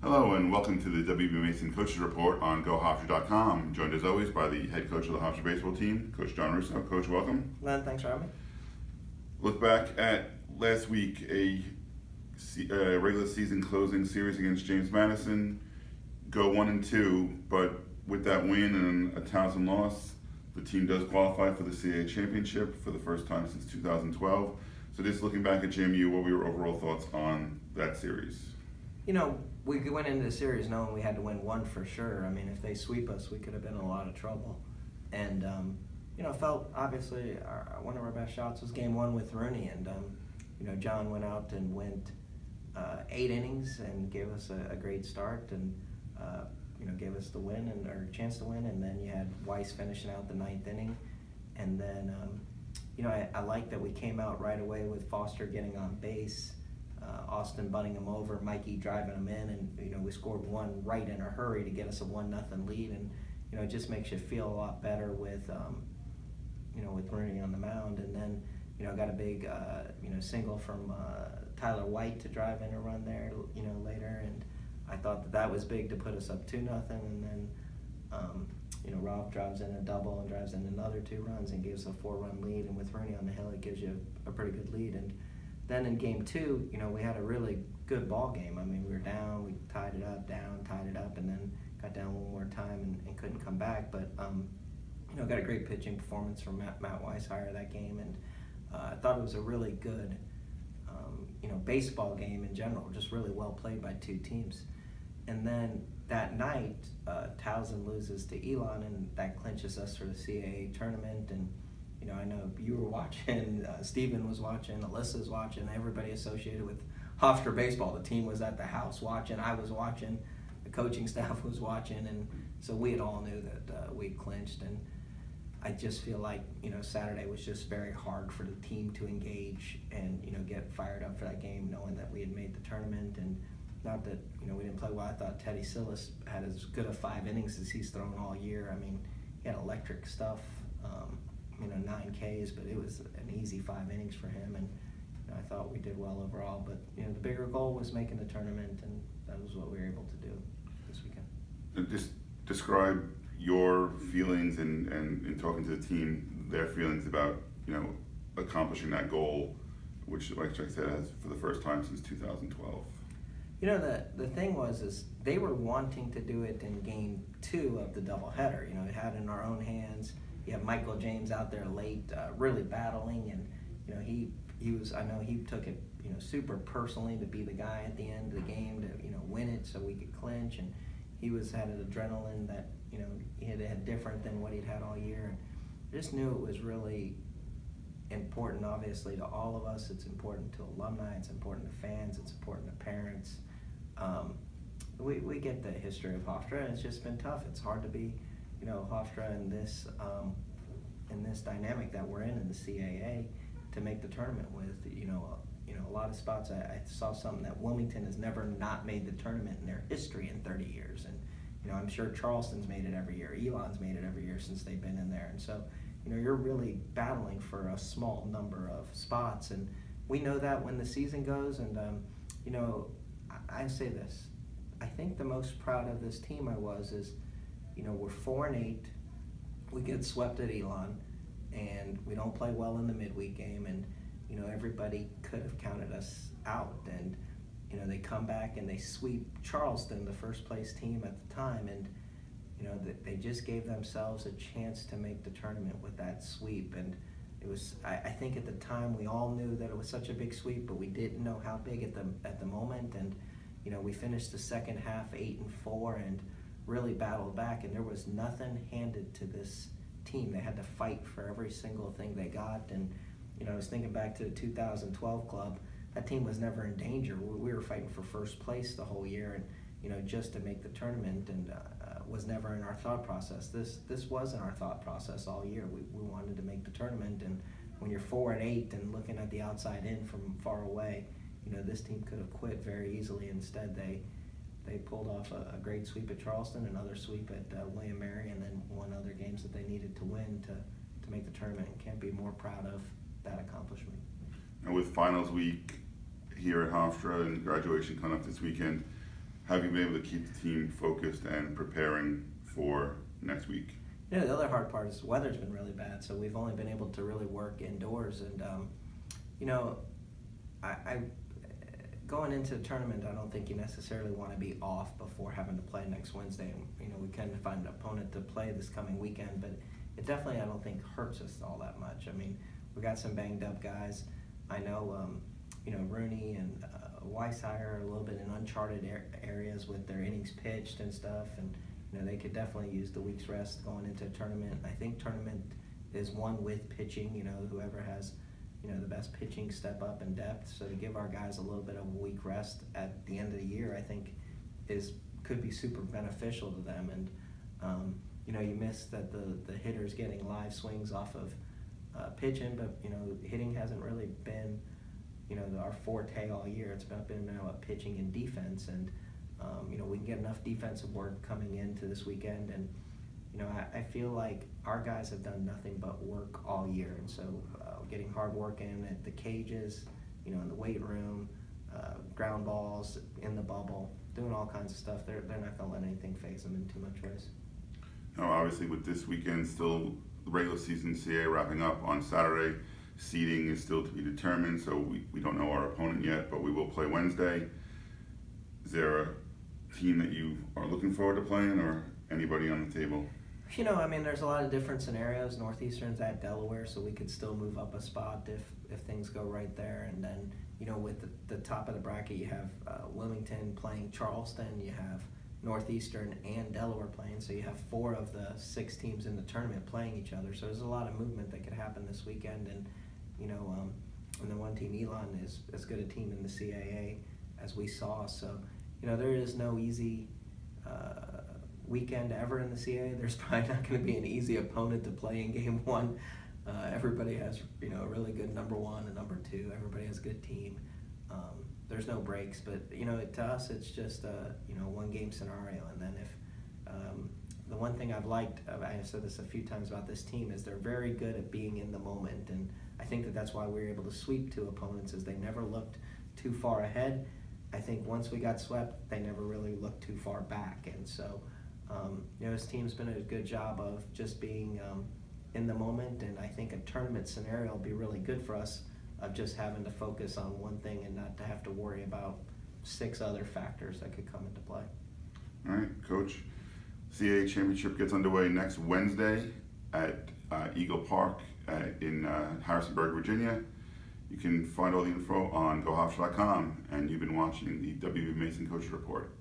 Hello and welcome to the WB Mason Coaches Report on GoHofstra.com. Joined as always by the head coach of the Hofstra baseball team, Coach John Russo. Coach, welcome. Len, thanks for having me. Look back at last week, a regular season closing series against James Madison. Go 1-2, but with that win and a Towson loss, the team does qualify for the CAA championship for the first time since 2012. So just looking back at JMU, what were your overall thoughts on that series? You know, we went into the series knowing we had to win one for sure. I mean, if they sweep us, we could have been in a lot of trouble. And, felt obviously one of our best shots was game one with Rooney. And, John went out and went 8 innings and gave us a great start and, gave us the win or chance to win. And then you had Weiss finishing out the 9th inning. And then, I like that we came out right away with Foster getting on base. Austin bunting him over, Mikey driving him in, and we scored one right in a hurry to get us a 1-0 lead, and it just makes you feel a lot better with with Rooney on the mound, and then got a big single from Tyler White to drive in a run there later, and I thought that was big to put us up 2-0, and then Rob drives in a double and drives in another 2 runs and gives a 4-run lead, and with Rooney on the hill, it gives you a pretty good lead. And then in game 2, we had a really good ball game. I mean, we were down, we tied it up, and then got down one more time and couldn't come back. But, got a great pitching performance from Matt Weishire that game, and I thought it was a really good, baseball game in general, just really well played by 2 teams. And then that night, Towson loses to Elon, and that clinches us for the CAA tournament. And I know you were watching, Stephen was watching, Alyssa's watching, everybody associated with Hofstra baseball. The team was at the house watching, I was watching, the coaching staff was watching, and so we had all knew that we clinched. And I just feel like, Saturday was just very hard for the team to engage and, get fired up for that game, knowing that we had made the tournament. And not that, we didn't play well. I thought Teddy Silas had as good of 5 innings as he's thrown all year. I mean, he had electric stuff. 9 Ks, but it was an easy 5 innings for him, and I thought we did well overall. But the bigger goal was making the tournament, and that was what we were able to do this weekend. And just describe your feelings and in talking to the team, their feelings about accomplishing that goal, which, like I said, has for the first time since 2012. The thing is they were wanting to do it in game 2 of the doubleheader. It had it in our own hands. You have Michael James out there late, really battling, and he was. I know he took it super personally to be the guy at the end of the game to win it so we could clinch, and he had an adrenaline that he had different than what he'd had all year. And I just knew it was really important, obviously, to all of us. It's important to alumni. It's important to fans. It's important to parents. We get the history of Hofstra, and it's just been tough. It's hard to be Hofstra in this dynamic that we're in the CAA to make the tournament with. A lot of spots. I saw something that Wilmington has never not made the tournament in their history in 30 years, and I'm sure Charleston's made it every year. Elon's made it every year since they've been in there, and so you're really battling for a small number of spots, and we know that when the season goes. And I say this, I think the most proud of this team is we're 4-8, we get swept at Elon, and we don't play well in the midweek game, and everybody could have counted us out, and they come back and they sweep Charleston, the first place team at the time, and they just gave themselves a chance to make the tournament with that sweep. And it was, I think at the time we all knew that it was such a big sweep, but we didn't know how big at the moment. And we finished the second half 8-4 and really battled back, and there was nothing handed to this team. They had to fight for every single thing they got. And I was thinking back to the 2012 club. That team was never in danger. We were fighting for first place the whole year, and just to make the tournament, and was never in our thought process. This wasn't our thought process all year. We wanted to make the tournament, and when you're 4-8 and looking at the outside in from far away, this team could have quit very easily. Instead, they pulled off a great sweep at Charleston, another sweep at William Mary, and then won other games that they needed to win to make the tournament. And can't be more proud of that accomplishment. And with finals week here at Hofstra and graduation coming up this weekend, have you been able to keep the team focused and preparing for next week? Yeah, the other hard part is the weather's been really bad, so we've only been able to really work indoors. And you know, I going into the tournament, I don't think you necessarily want to be off before having to play next Wednesday. And you know, we can find an opponent to play this coming weekend, but it definitely, I don't think, hurts us all that much. I mean, we got some banged up guys. I know, you know, Rooney and Weishire are a little bit in uncharted areas with their innings pitched and stuff, and you know, they could definitely use the week's rest going into a tournament. I think tournament is won with pitching. You know, whoever has, you know, the best pitching step up in depth. So to give our guys a little bit of a week rest at the end of the year, I think could be super beneficial to them. And you know, you miss that the hitters getting live swings off of pitching, but you know, hitting hasn't really been, you know, our forte all year. It's been now pitching and defense, and you know, we can get enough defensive work coming into this weekend. And you know, I feel like our guys have done nothing but work all year, and so getting hard work in at the cages, you know, in the weight room, ground balls in the bubble, doing all kinds of stuff. They're not going to let anything phase them in too much ways. Now, obviously, with this weekend still the regular season CAA wrapping up on Saturday, seeding is still to be determined, so we don't know our opponent yet, but we will play Wednesday. Is there a team that you are looking forward to playing, or anybody on the table? You know, I mean, there's a lot of different scenarios. Northeastern's at Delaware, so we could still move up a spot if things go right there. And then, you know, with the top of the bracket, you have Wilmington playing Charleston, you have Northeastern and Delaware playing, so you have 4 of the 6 teams in the tournament playing each other. So there's a lot of movement that could happen this weekend. And, you know, and the one team, Elon, is as good a team in the CAA as we saw. So, you know, there is no easy weekend ever in the CAA. There's probably not going to be an easy opponent to play in game 1. Everybody has, you know, a really good number 1 and number 2. Everybody has a good team. There's no breaks, but you know, to us, it's just a, you know, 1-game scenario. And then if the one thing I've liked, I have said this a few times about this team, is they're very good at being in the moment, and I think that's why we were able to sweep 2 opponents, is they never looked too far ahead. I think once we got swept, they never really looked too far back, and so you know, this team's been a good job of just being in the moment, and I think a tournament scenario will be really good for us, of just having to focus on one thing and not to have to worry about 6 other factors that could come into play. All right, Coach. CAA Championship gets underway next Wednesday at Eagle Park in Harrisonburg, Virginia. You can find all the info on GoHofstra.com, and you've been watching the W. Mason Coach Report.